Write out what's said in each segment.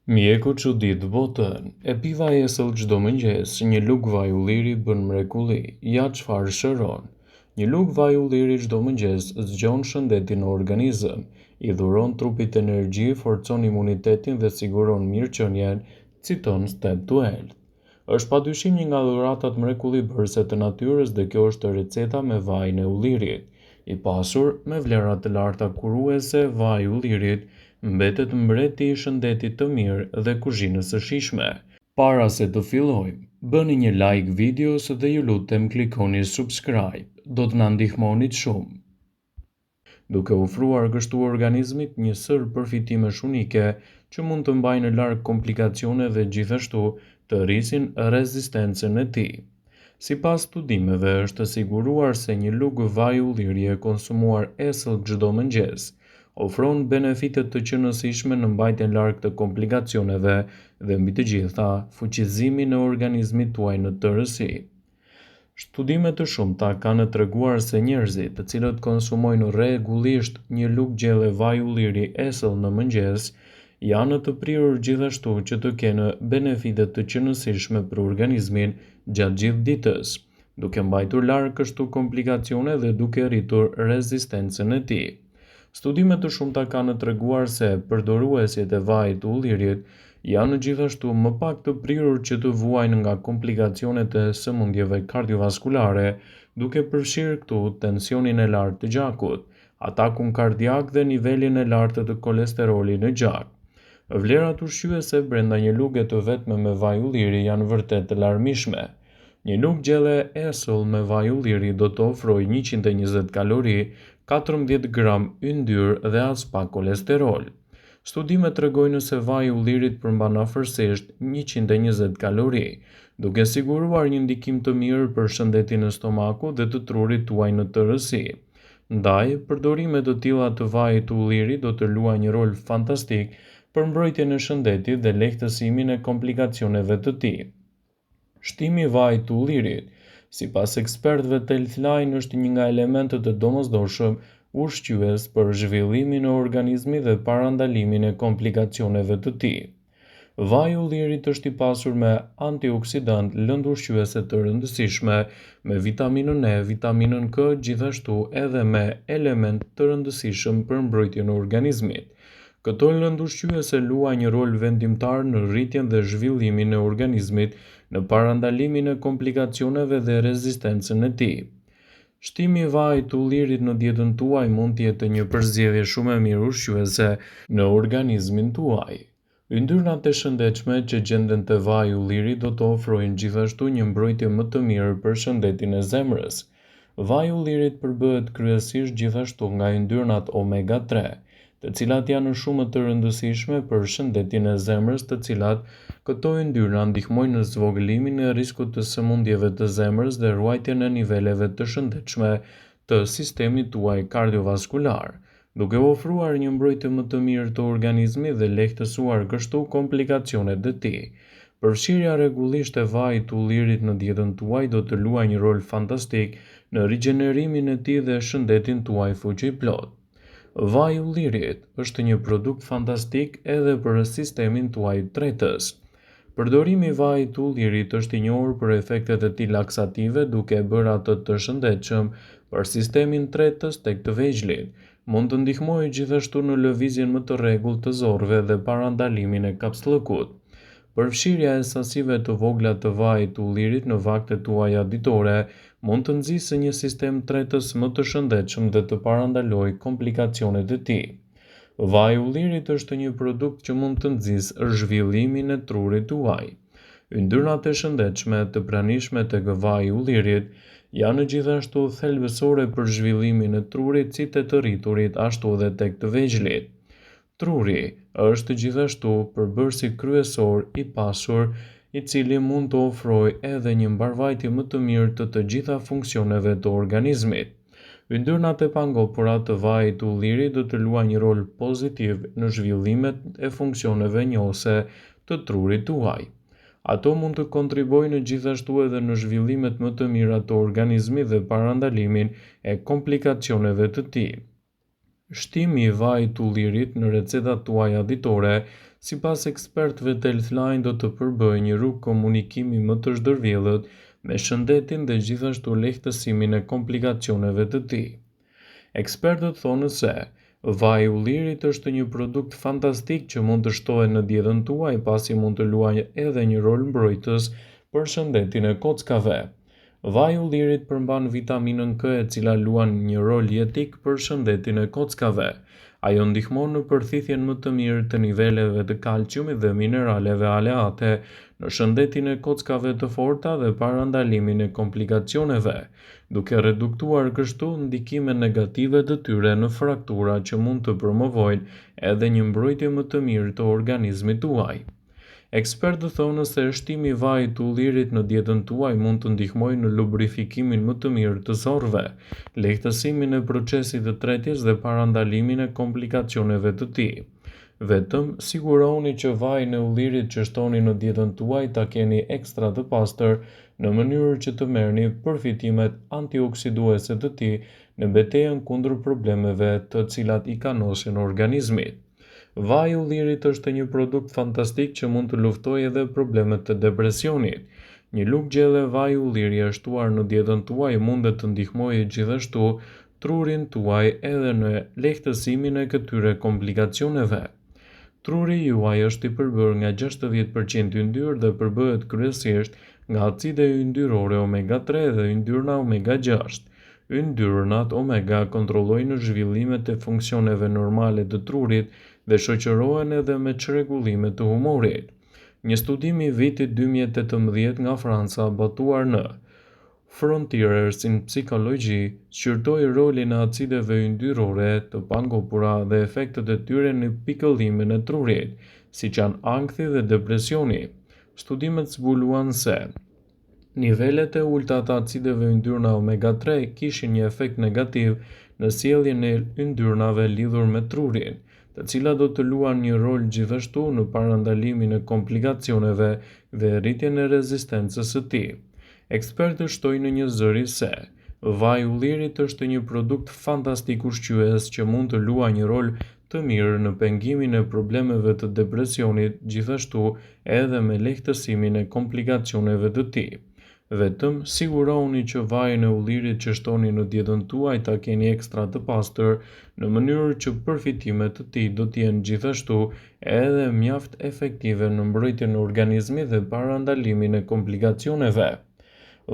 Mjeku çudit botën, e pi vaj esëll çdo mëngjes, një lugë vaj ulliri bën mrekulli, ja çfarë shëron. Një lugë vaj ulliri çdo mëngjes zgjon shëndetin në organizëm, i dhuron trupit energji, forcon imunitetin dhe siguron mirëqenien, citon Step to Health. Është padyshim një nga dhuratat mrekullibërëse të natyrës dhe kjo është receta me vajin e ullirit. I pasur me vlera të larta kuruese, vaji i ullirit mbetet mbreti i shëndetit të mirë dhe kuzhinës së shijshme. Para se të fillojmë, bëni një like videos dhe ju lutem klikoni subscribe, do të na ndihmonit shumë. Duke ofruar kështu organizmit një sër përfitimesh unike që mund të mbajnë larg komplikacione dhe gjithashtu të rrisin rezistencën e tij. Sipas studimeve është siguruar se një lugë vaj ulliri e konsumuar esëll çdo mëngjes ofron benefite të qëndrueshme në mbajtjen larg të komplikacioneve dhe mbi të gjitha fuqizimin e organizmit tuaj në tërësi. Studime të shumta kanë treguar se njerëzit të cilët konsumojnë rregullisht një lugë gjelle vaj ulliri esëll në mëngjes janë të prirur gjithashtu që të kenë benefite të qëndrueshme për organizmin gjatë gjithë ditës, duke mbajtur larg kështu komplikacione dhe duke rritur rezistencën e tij. Studime të shumta kanë treguar se përdoruesit e vajit të ullirit janë gjithashtu më pak të prirur që të vuajnë nga komplikacionet e sëmundjeve kardiovaskulare, duke përfshirë këtu tensionin e lartë të gjakut, atakun kardiak dhe nivelin e lartë të kolesterolit në gjak. Vlerat ushqyese brenda një luge të vetme me vaj ulliri janë vërtet të larmishme. Një lugë gjelle esëll me vaj ulliri do të ofrojë 120 kalori, 14 gram yndyrë dhe as pak kolesterol. Studimet tregojnë se vaji i ullirit përmban afërsisht 120 kalori, duke siguruar një ndikim të mirë për shëndetin e stomakut dhe të trurit tuaj në tërësi. Ndaj, përdorime të tilla të vajit të ullirit do të luajë një rol fantastik për mbrojtjen e shëndetit dhe lehtësimin e komplikacioneve të tij. Shtimi i vajit të ullirit, sipas ekspertëve të Healthline, është një nga elementët e domosdoshëm ushqyes për zhvillimin e organizmit dhe parandalimin e komplikacioneve të tij. Vaji i ullirit është i pasur me antioksidant, lëndë ushqyese të rëndësishme, me vitaminën E, vitaminën K, gjithashtu edhe me element të rëndësishëm për mbrojtjen e organizmit. Këto lëndë ushqyese luajnë një rol vendimtar në rritjen dhe zhvillimin e organizmit, në parandalimin e komplikacioneve dhe rezistencën e tij. Shtimi i vajit të ullirit në dietën tuaj mund të jetë një përzgjedhje shumë e mirë ushqyese në organizmin tuaj. Yndyrnat e shëndetshme që gjenden te vaji i ullirit do të ofrojnë gjithashtu një mbrojtje më të mirë për shëndetin e zemrës. Vaji i ullirit përbëhet kryesisht gjithashtu nga yndyrnat omega 3, të cilat janë shumë të rëndësishme për shëndetin e zemrës, të cilat këto yndyrna ndihmojnë në zvogëlimin e riskut të sëmundjeve të zemrës dhe ruajtjen e niveleve të shëndetshme të sistemit tuaj kardiovaskular, duke ofruar një mbrojtje më të mirë të organizmit dhe lehtësuar kështu komplikacionet e tij. Përfshirja rregullisht e vajit të ullirit në dietën tuaj do të luajë një rol fantastik në rigjenerimin e tij dhe shëndetin tuaj fuqiplot. Vaji i ullirit është një produkt fantastik edhe për sistemin tuaj tretës. Përdorimi i vajit të ullirit është i njohur për efektet e tij laksative, duke e bërë atë të shëndetshëm për sistemin tretës tek të vegjëlit. Mund të ndihmojë gjithashtu në lëvizjen më të rregullt të zorrëve dhe parandalimin e kapsllëkut. Përfshirja e sasive të vogla të vajit të ullirit në vaktet tuaja ditore mund të nxjisë një sistem tretës më të shëndetshëm dhe të parandalojë komplikacionet e tij. Vaji i ullirit është një produkt që mund të nxjisë zhvillimin e trurit tuaj. Yndyrnat e shëndetshme të pranishme tek vaji i ullirit janë gjithashtu thelbësore për zhvillimin e trurit, si të rriturit ashtu edhe tek të vegjëlit. Truri është gjithashtu përbërësi kryesor i pasur, i cili mund të ofrojë edhe një mbarvajtje më të mirë të gjitha funksioneve të organizmit. Yndyrnat e pangopura të vajit të ullirit do të luajnë një rol pozitiv në zhvillimet e funksioneve njohëse të trurit tuaj. Ato mund të kontribuojnë gjithashtu edhe në zhvillimet më të mira të organizmit dhe parandalimin e komplikacioneve të tij. Shtimi i vajit të ullirit në recetat tuaja ditore, Sipas ekspertëve, Healthline do të përbëjë një rrugë komunikimi më të zhdërvjellët me shëndetin dhe gjithashtu lehtësimin e komplikacioneve të tij. Ekspertët thonë se vaj i ullirit është një produkt fantastik që mund të shtohet në dietën tuaj pasi mund të luajë edhe një rol mbrojtës për shëndetin e kockave. Vaj i ullirit përmban vitaminën K e cila luan një rol jetik për shëndetin e kockave. Ajo ndihmon në përthithjen më të mirë të niveleve të kalciumit dhe mineraleve aleate në shëndetin e kockave të forta dhe parandalimin e komplikacioneve, duke reduktuar kështu ndikimet negative të tyre në fraktura që mund të promovojnë edhe një mbrojtje më të mirë të organizmit tuaj. Ekspertët thonë se shtimi i vajit të ullirit në dietën tuaj mund të ndihmojë në lubrifikimin më të mirë të zorrëve, lehtësimin e procesit të tretjes dhe parandalimin e komplikacioneve të tij. Vetëm sigurohuni që vajin e ullirit që shtoni në dietën tuaj ta keni ekstra të pastër në mënyrë që të merrni përfitimet antioksiduese të tij në betejën kundër problemeve të cilat i kanosin organizmit. Vaji i ullirit është një produkt fantastik që mund të luftojë edhe problemet të depresionit. Një lugë gjelle vaji i ullirit i shtuar në dietën tuaj mund të ndihmojë gjithashtu trurin tuaj edhe në lehtësimin e këtyre komplikacioneve. Truri juaj është i përbërë nga 60% yndyrë dhe përbëhet kryesisht nga acide yndyrore omega-3 dhe yndyrna omega-6. Yndyrnat omega kontrollojnë zhvillimet e funksioneve normale të trurit dhe shoqërohen edhe me çrregullimet të humorit. Një studim i vitit 2018 nga Franca batuar në Frontiers in Psychology shqyrtoi rolin e acideve yndyrore të pangopura dhe efektet e tyre në pikëllimin e trurit, siç janë ankthi dhe depresioni. Studimet zbuluan se nivelet e ulta të acideve yndyrna omega-3 kishin një efekt negativ në sjelljen e yndyrnave lidhur me trurin, të cilat do të luan një rol gjithashtu në parandalimin e komplikacioneve dhe rritjen e rezistencës së tij. Ekspertët shtojnë në një zëri se vaji i ullirit është një produkt fantastik ushqyes që mund të luajë një rol të mirë në pengimin e problemeve të depresionit, gjithashtu edhe me lehtësimin e komplikacioneve të tij. Vetëm sigurohuni që vajin e ullirit që shtoni në dietën tuaj ta keni ekstra të pastër në mënyrë që përfitimet të tij do të jenë gjithashtu edhe mjaft efektive në mbrojtjen e organizmit dhe parandalimin e komplikacioneve.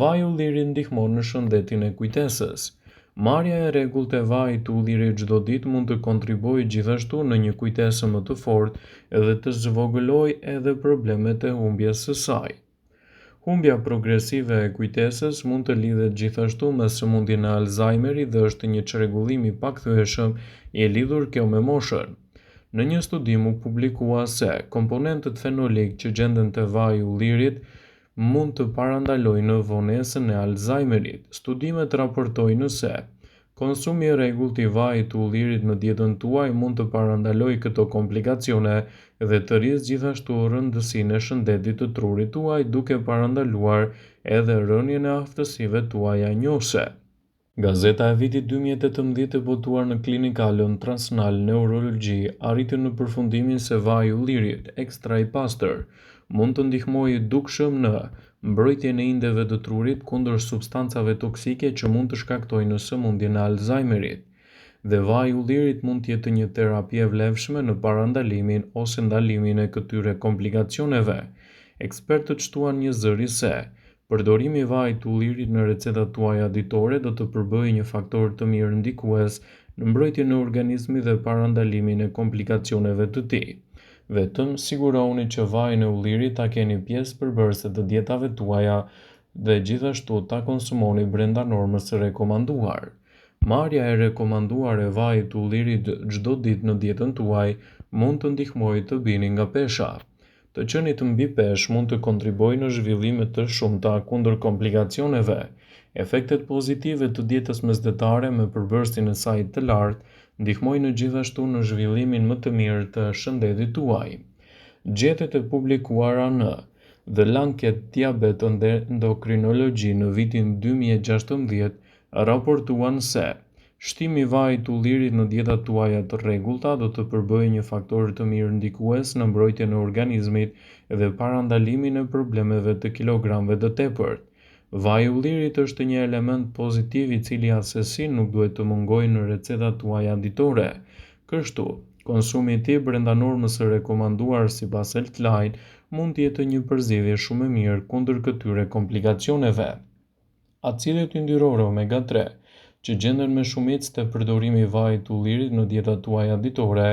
Vaji i ullirit ndihmon në shëndetin e kujtesës. Marrja e rregullt e vajit të ullirit çdo ditë mund të kontribuojë gjithashtu në një kujtesë më të fortë dhe të zvogëlojë edhe problemet e humbjes së saj. Humbja progresive e kujtesës mund të lidhet gjithashtu me sëmundjen e Alzheimerit dhe është një çrregullim i pakthyeshëm i lidhur kjo me moshën. Në një studim u publikua se komponentët fenolik që gjenden te vaji i ullirit mund të parandalojnë vonesën e Alzheimerit. Studimet raportojnë se konsumi i rregullt i vajit të ullirit në dietën tuaj mund të parandalojë këto komplikacione dhe të rrisë gjithashtu rëndësinë e shëndetit të trurit tuaj duke parandaluar edhe rënien e aftësive tuaja njohëse. Gazeta e vitit 2018 e botuar në Klinikalen Transnal Neurologji arriti në përfundimin se vaji i ullirit, ekstra i pastër, mund të ndihmojë dukshëm në mbrojtjen e indeve të trurit kundër substancave toksike që mund të shkaktojnë sëmundjen e Alzheimerit. Dhe vaji i ullirit mund të jetë një terapi e vlefshme në parandalimin ose ndalimin e këtyre komplikacioneve. Ekspertët shtuan një zëri se përdorimi i vajit të ullirit në recetat tuaja ditore do të përbëjë një faktor të mirë ndikues në mbrojtjen e organizmit dhe parandalimin e komplikacioneve të tij. Vetëm sigurohuni që vajin e ullirit ta keni pjesë përbërëse të dietave tuaja dhe gjithashtu ta konsumoni brenda normës së rekomanduar. Marrja e rekomanduar e vajit të ullirit çdo ditë në dietën tuaj mund të ndihmojë të bini nga pesha. Të qenit mbi peshë mund të kontribuojë në zhvillime të shumta kundër komplikacioneve. Efektet pozitive të dietës mesdhetare me përbërësin e saj të lartë ndihmojnë gjithashtu në zhvillimin më të mirë të shëndetit tuaj. Gjetjet e publikuara në The Lancet Diabetes and Endocrinology në vitin 2016 raportuan se Shtimi i vajit të ullirit në dietat tuaja të rregullta do të përbëjë një faktor të mirë ndikues në mbrojtjen e organizmit dhe parandalimin e problemeve të kilogramëve të tepërt. Vaji i ullirit është një element pozitiv i cili asesi nuk duhet të mungojë në recetat tuaja ditore. Kështu, konsumi i tij brenda normës së rekomanduar sipas Healthline mund të jetë një përzgjedhje shumë e mirë kundër këtyre komplikacioneve. Acidet yndyrore omega-3, që gjenden me shumicë te përdorimi i vajit të ullirit në dietat tuaja ditore,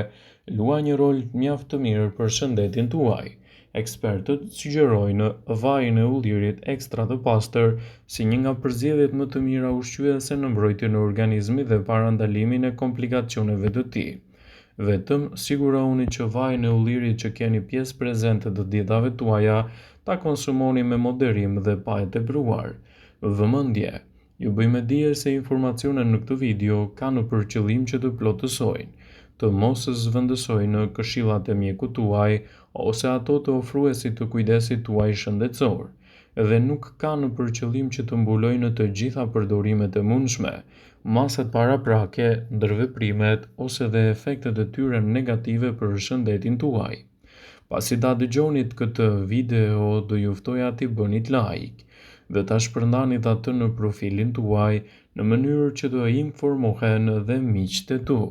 luajnë një rol mjaft të mirë për shëndetin tuaj. Ekspertët sugjerojnë vajin e ullirit ekstra të pastër si një nga përzgjedhjet më të mira ushqyese në mbrojtjen e organizmit dhe parandalimin e komplikacioneve të tij. Vetëm sigurohuni që vajin e ullirit që keni pjesë prezente të dietave tuaja ta konsumoni me moderim dhe pa e tepruar. Vëmendje: ju bëjmë dije se informacionet në këtë video kanë për qëllim që të plotësojnë, të mos zhvendësojnë këshillat e mjekut tuaj ose ato të ofruesit të kujdesit tuaj shëndetësor, dhe nuk kanë për qëllim që të mbulojnë të gjitha përdorimet e mundshme, masat paraprake, ndërveprimet ose dhe efektet e tyre negative për shëndetin tuaj. Pasi ta dëgjonit këtë video, do ju ftoja t'i bënit like dhe ta shpërndanit atë në profilin tuaj në mënyrë që të informohen dhe miqtë e tu.